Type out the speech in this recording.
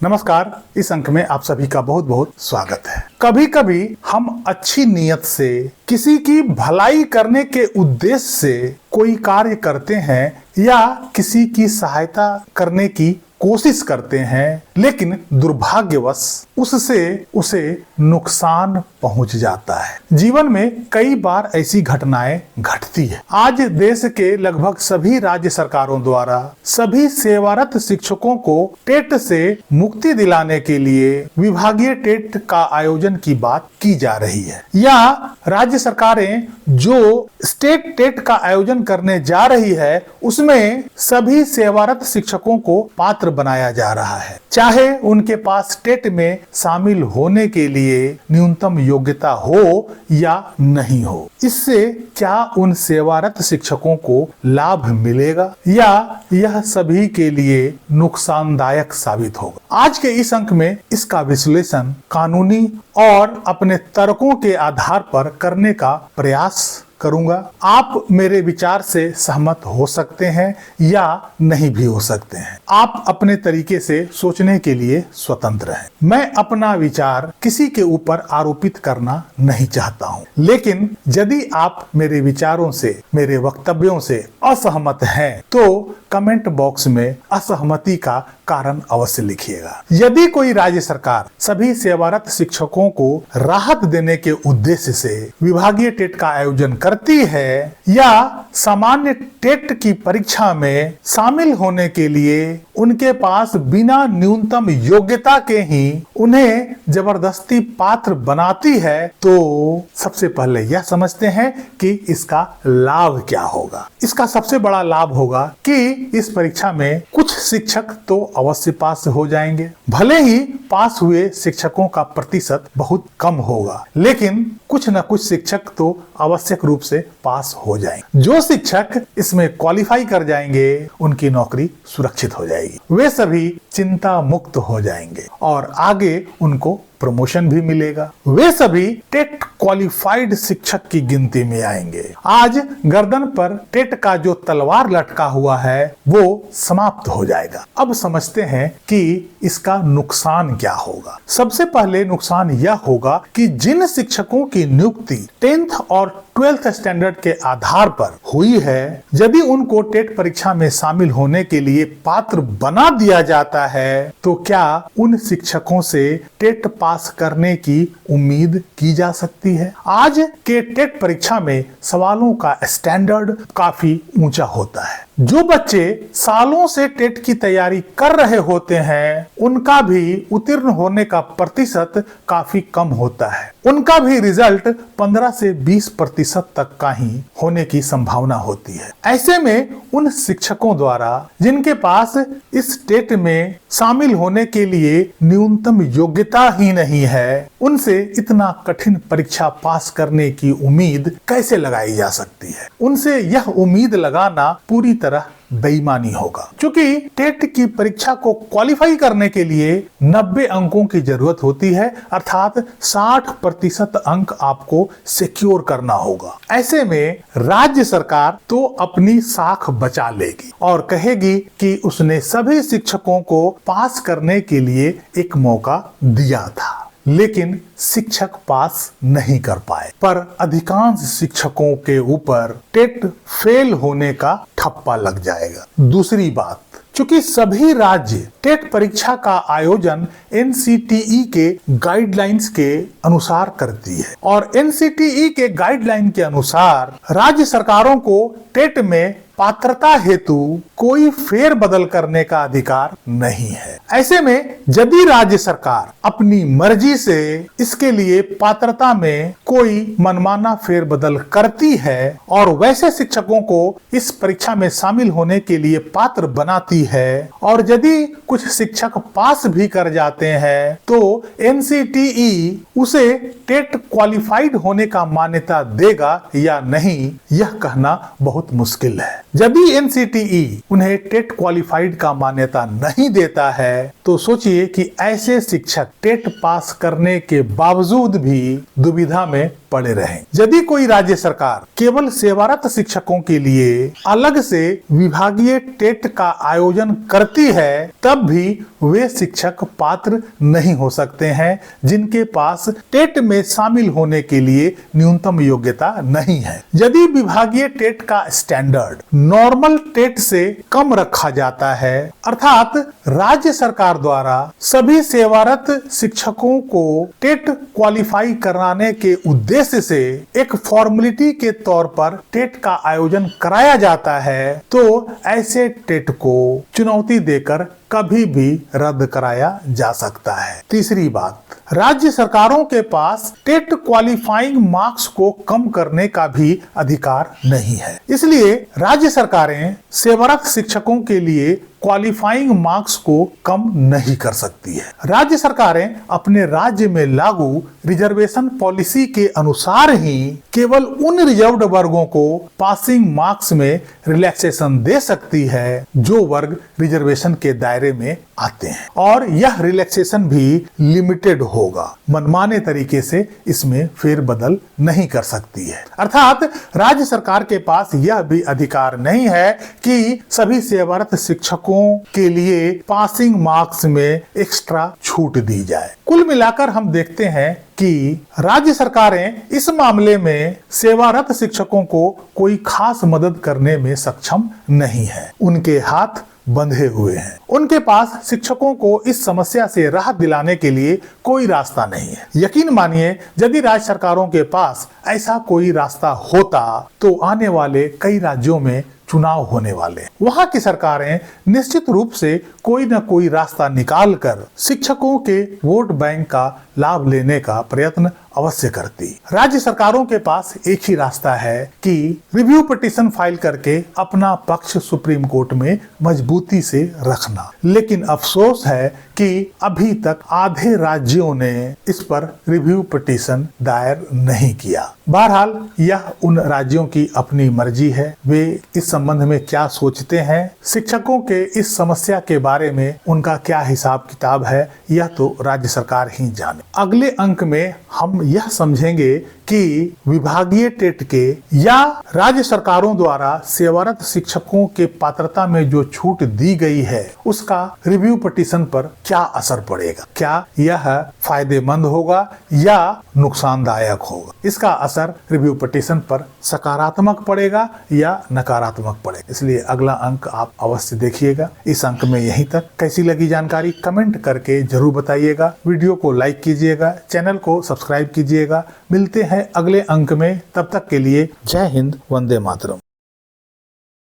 नमस्कार। इस अंक में आप सभी का बहुत बहुत स्वागत है। कभी कभी हम अच्छी नीयत से किसी की भलाई करने के उद्देश्य से कोई कार्य करते हैं या किसी की सहायता करने की कोशिश करते हैं, लेकिन दुर्भाग्यवश उससे उसे नुकसान पहुंच जाता है। जीवन में कई बार ऐसी घटनाएं घटती है। आज देश के लगभग सभी राज्य सरकारों द्वारा सभी सेवारत शिक्षकों को टेट से मुक्ति दिलाने के लिए विभागीय टेट का आयोजन की बात की जा रही है, या राज्य सरकारें जो स्टेट टेट का आयोजन करने जा रही है उसमें सभी सेवारत शिक्षकों को पात्र बनाया जा रहा है, चाहे उनके पास टेट में शामिल होने के लिए न्यूनतम योग्यता हो या नहीं हो। इससे क्या उन सेवारत शिक्षकों को लाभ मिलेगा या यह सभी के लिए नुकसानदायक साबित होगा? आज के इस अंक में इसका विश्लेषण कानूनी और अपने तर्कों के आधार पर करने का प्रयास करूंगा। आप मेरे विचार से सहमत हो सकते हैं या नहीं भी हो सकते हैं। आप अपने तरीके से सोचने के लिए स्वतंत्र हैं। मैं अपना विचार किसी के ऊपर आरोपित करना नहीं चाहता हूं, लेकिन यदि आप मेरे विचारों से, मेरे वक्तव्यों से असहमत हैं तो कमेंट बॉक्स में असहमति का कारण अवश्य लिखिएगा। यदि कोई राज्य सरकार सभी सेवारत शिक्षकों को राहत देने के उद्देश्य से विभागीय टेट का आयोजन करती है या सामान्य टेट की परीक्षा में शामिल होने के लिए उनके पास बिना न्यूनतम योग्यता के ही उन्हें जबरदस्ती पात्र बनाती है, तो सबसे पहले यह समझते हैं कि इसका लाभ क्या होगा। इसका सबसे बड़ा लाभ होगा कि इस परीक्षा में कुछ शिक्षक तो अवश्य पास हो जाएंगे। भले ही पास हुए शिक्षकों का प्रतिशत बहुत कम होगा, लेकिन कुछ न कुछ शिक्षक तो आवश्यक रूप से पास हो जाएंगे। जो शिक्षक इसमें क्वालिफाई कर जाएंगे उनकी नौकरी सुरक्षित हो जाएगी। वे सभी चिंता मुक्त हो जाएंगे और आगे उनको प्रमोशन भी मिलेगा। वे सभी टेट क्वालिफाइड शिक्षक की गिनती में आएंगे। आज गर्दन पर टेट का जो तलवार लटका हुआ है वो समाप्त हो जाएगा। अब समझते हैं कि इसका नुकसान क्या होगा। सबसे पहले नुकसान यह होगा कि जिन शिक्षकों की नियुक्ति 10th और 12th स्टैंडर्ड के आधार पर हुई है, यदि उनको टेट परीक्षा में शामिल होने के लिए पात्र बना दिया जाता है तो क्या उन शिक्षकों से टेट पास करने की उम्मीद की जा सकती है? आज के टेट परीक्षा में सवालों का स्टैंडर्ड काफी ऊंचा होता है। जो बच्चे सालों से टेट की तैयारी कर रहे होते हैं उनका भी उत्तीर्ण होने का प्रतिशत काफी कम होता है। उनका भी रिजल्ट 15 से 20% तक का ही होने की संभावना होती है। ऐसे में उन शिक्षकों द्वारा जिनके पास इस टेट में शामिल होने के लिए न्यूनतम योग्यता ही नहीं है, उनसे इतना कठिन परीक्षा पास करने की उम्मीद कैसे लगाई जा सकती है? उनसे यह उम्मीद लगाना पूरी तरह बेईमानी होगा, क्योंकि टेट की परीक्षा को क्वालिफाई करने के लिए 90 अंकों की जरूरत होती है, अर्थात 60% अंक आपको सिक्योर करना होगा। ऐसे में राज्य सरकार तो अपनी साख बचा लेगी और कहेगी कि उसने सभी शिक्षकों को पास करने के लिए एक मौका दिया था, लेकिन शिक्षक पास नहीं कर पाए। पर अधिकांश शिक्षकों के ऊपर टेट फेल होने का ठप्पा लग जाएगा। दूसरी बात, चूंकि सभी राज्य टेट परीक्षा का आयोजन NCTE के गाइडलाइंस के अनुसार करती है और NCTE के गाइडलाइन के अनुसार राज्य सरकारों को टेट में पात्रता हेतु कोई फेर बदल करने का अधिकार नहीं है। ऐसे में यदि राज्य सरकार अपनी मर्जी से इसके लिए पात्रता में कोई मनमाना फेर बदल करती है और वैसे शिक्षकों को इस परीक्षा में शामिल होने के लिए पात्र बनाती है और यदि कुछ शिक्षक पास भी कर जाते हैं तो NCTE उसे टेट क्वालिफाइड होने का मान्यता देगा या नहीं, यह कहना बहुत मुश्किल है। यदि एनसीटीई उन्हें टेट क्वालिफाइड का मान्यता नहीं देता है तो सोचिए कि ऐसे शिक्षक टेट पास करने के बावजूद भी दुविधा में पड़े रहें। यदि कोई राज्य सरकार केवल सेवारत शिक्षकों के लिए अलग से विभागीय टेट का आयोजन करती है तब भी वे शिक्षक पात्र नहीं हो सकते हैं जिनके पास टेट में शामिल होने के लिए न्यूनतम योग्यता नहीं है। यदि विभागीय टेट का स्टैंडर्ड नॉर्मल टेट से कम रखा जाता है अर्थात राज्य सरकार द्वारा सभी सेवारत शिक्षकों को टेट क्वालिफाई कराने के उद्देश्य से एक फॉर्मेलिटी के तौर पर टेट का आयोजन कराया जाता है तो ऐसे टेट को चुनौती देकर कभी भी रद्द कराया जा सकता है। तीसरी बात, राज्य सरकारों के पास टेट क्वालिफाइंग मार्क्स को कम करने का भी अधिकार नहीं है। इसलिए राज्य सरकारें सेवारत शिक्षकों के लिए क्वालिफाइंग मार्क्स को कम नहीं कर सकती है। राज्य सरकारें अपने राज्य में लागू रिजर्वेशन पॉलिसी के अनुसार ही केवल उन रिजर्व्ड वर्गों को पासिंग मार्क्स में रिलैक्सेशन दे सकती है जो वर्ग रिजर्वेशन के दायरे में आते हैं और यह रिलैक्सेशन भी लिमिटेड होगा, मनमाने तरीके से इसमें फेरबदल नहीं कर सकती है। अर्थात राज्य सरकार के पास यह भी अधिकार नहीं है कि सभी सेवारत शिक्षकों के लिए पासिंग मार्क्स में एक्स्ट्रा छूट दी जाए। कुल मिलाकर हम देखते हैं कि राज्य सरकारें इस मामले में सेवारत शिक्षकों को कोई खास मदद करने में सक्षम नहीं है। उनके हाथ बंधे हुए हैं। उनके पास शिक्षकों को इस समस्या से राहत दिलाने के लिए कोई रास्ता नहीं है। यकीन मानिए यदि राज्य सरकारों के पास ऐसा कोई रास्ता होता तो आने वाले कई राज्यों में चुनाव होने वाले, वहां की सरकारें निश्चित रूप से कोई न कोई रास्ता निकालकर शिक्षकों के वोट बैंक का लाभ लेने का प्रयत्न अवश्य करती। राज्य सरकारों के पास एक ही रास्ता है कि रिव्यू पिटीशन फाइल करके अपना पक्ष सुप्रीम कोर्ट में मजबूती से रखना। लेकिन अफसोस है कि अभी तक आधे राज्यों ने इस पर रिव्यू पिटीशन दायर नहीं किया। बहरहाल यह उन राज्यों की अपनी मर्जी है, वे इस संबंध में क्या सोचते हैं, शिक्षकों के इस समस्या के बारे में उनका क्या हिसाब किताब है, यह तो राज्य सरकार ही जाने। अगले अंक में हम यह समझेंगे कि विभागीय टेट के या राज्य सरकारों द्वारा सेवारत शिक्षकों के पात्रता में जो छूट दी गई है उसका रिव्यू पिटीशन पर क्या असर पड़ेगा, क्या यह फायदेमंद होगा या नुकसानदायक होगा। इसका असर रिव्यू पिटीशन पर सकारात्मक पड़ेगा या नकारात्मक पड़ेगा। इसलिए अगला अंक आप अवश्य देखिएगा। इस अंक में यहीं तक। कैसी लगी जानकारी कमेंट करके जरूर बताइएगा। वीडियो को लाइक कीजिएगा, चैनल को सब्सक्राइब कीजिएगा। मिलते हैं अगले अंक में, तब तक के लिए जय हिंद, वंदे मातरम।